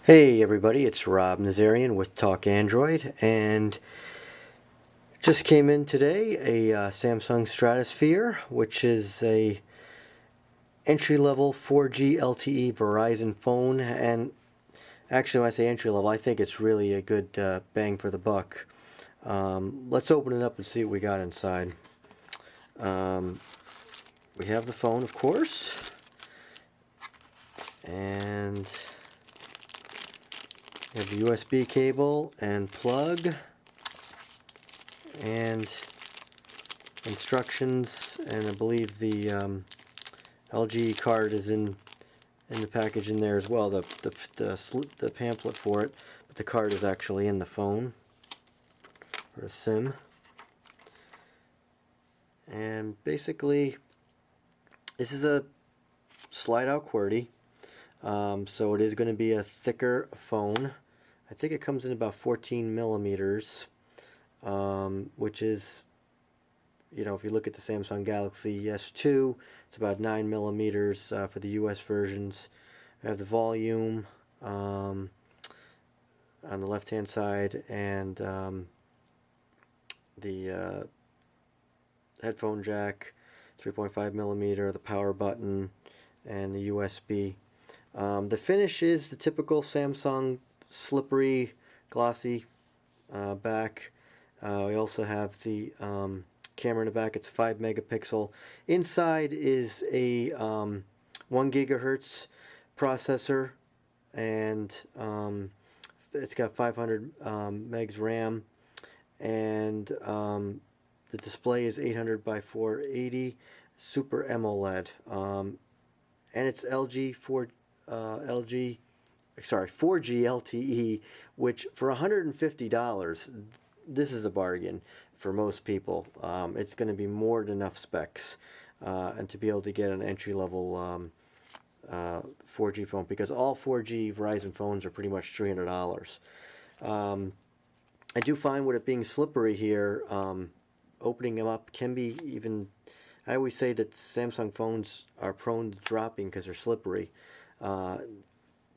Hey everybody, it's Rob Nazarian with Talk Android, and just came in today a Samsung Stratosphere, which is a entry-level 4G LTE Verizon phone. And actually, when I say entry-level, I think it's really a good bang for the buck. Let's open it up and see what we got inside. Um, we have the phone, of course, and we have the USB cable and plug, and instructions, and I believe the LG card is in the package in there as well. The pamphlet for it, but the card is actually in the phone for a SIM. And basically, this is a slide-out QWERTY, so it is going to be a thicker phone. I think it comes in about 14 millimeters, which is, if you look at the Samsung Galaxy S2, it's about 9 millimeters for the US versions. I have the volume on the left hand side, and the headphone jack, 3.5 millimeter, the power button, and the USB. The finish is the typical Samsung slippery, glossy back. We also have the camera in the back. It's 5 megapixel. Inside is a 1 gigahertz processor, and it's got 500 megs RAM, and the display is 800 by 480 Super AMOLED, and it's 4G LTE, which for $150, this is a bargain for most people. It's going to be more than enough specs, and to be able to get an entry-level 4G phone, because all 4G Verizon phones are pretty much $300. I do find with it being slippery here, opening them up can be even. I always say that Samsung phones are prone to dropping because they're slippery.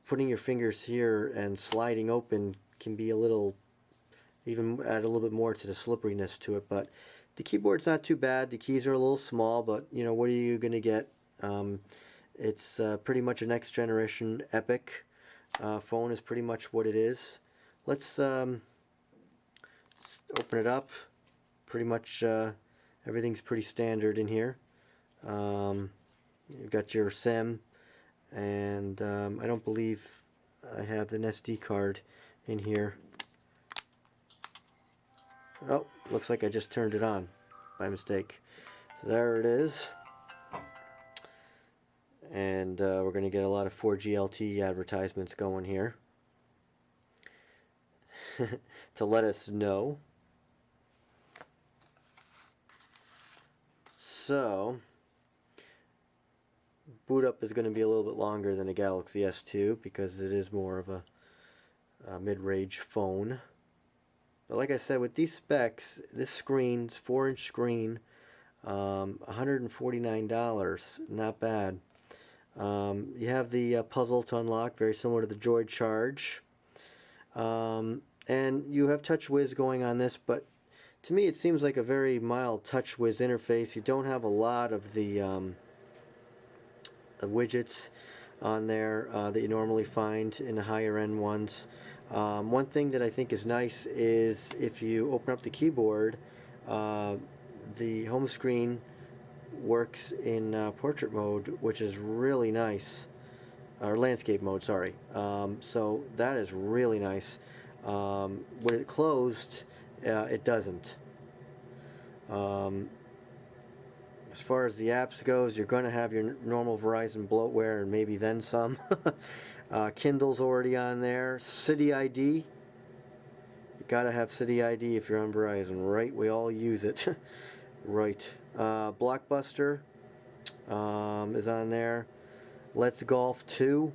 Putting your fingers here and sliding open can be even add a little bit more to the slipperiness to it. But the keyboard's not too bad. The keys are a little small, but what are you going to get? It's pretty much a next generation Epic phone is pretty much what it is. Let's open it up. Pretty much everything's pretty standard in here. You've got your SIM, and I don't believe I have an SD card in here. Oh, looks like I just turned it on by mistake. So there it is. And we're going to get a lot of 4G LTE advertisements going here to let us know. So, boot up is going to be a little bit longer than a Galaxy S2 because it is more of a mid-range phone. But like I said, with these specs, this screen's 4-inch screen, $149, not bad. You have the puzzle to unlock, very similar to the Droid Charge. And you have TouchWiz going on this, but to me it seems like a very mild TouchWiz interface. You don't have a lot of the widgets on there that you normally find in the higher end ones. One thing that I think is nice is if you open up the keyboard, the home screen works in portrait mode, which is really nice, or landscape mode, sorry. So that is really nice. When it closed, it doesn't. As far as the apps goes, you're going to have your normal Verizon bloatware and maybe then some. Kindle's already on there. City ID. You gotta have City ID if you're on Verizon, right? We all use it. Right. Blockbuster is on there. Let's Golf 2.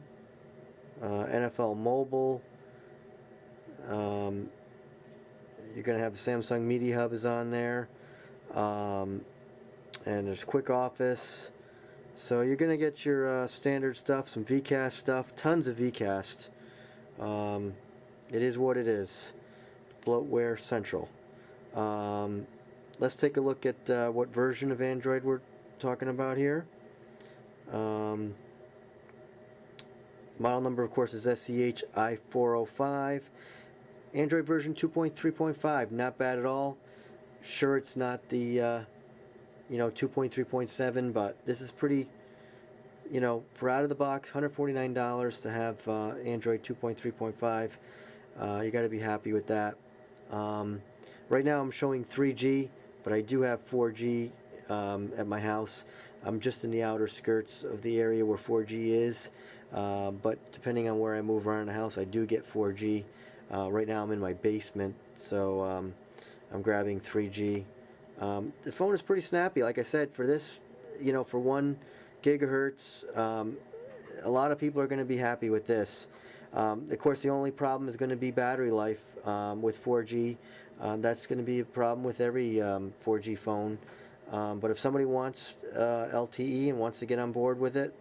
NFL Mobile. You're going to have the Samsung Media Hub is on there. And there's Quick Office. So you're going to get your standard stuff, some VCast stuff, tons of VCast. It is what it is. Bloatware Central. Let's take a look at what version of Android we're talking about here. Model number, of course, is SCH i405. Android version 2.3.5, not bad at all. Sure, it's not the 2.3.7, but this is pretty, for out of the box, $149 to have Android 2.3.5. You got to be happy with that. Right now I'm showing 3G, but I do have 4G at my house. I'm just in the outer skirts of the area where 4G is, but depending on where I move around the house, I do get 4G. Right now I'm in my basement, so I'm grabbing 3G. The phone is pretty snappy, like I said, for this, for 1 gigahertz. A lot of people are going to be happy with this. Of course, the only problem is going to be battery life with 4G. That's going to be a problem with every 4G phone. But if somebody wants LTE and wants to get on board with it,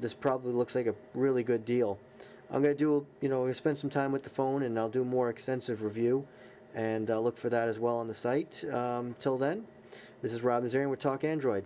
this probably looks like a really good deal. I'm going to do, spend some time with the phone, and I'll do more extensive review, and look for that as well on the site. Till then, this is Rob Nazarian with Talk Android.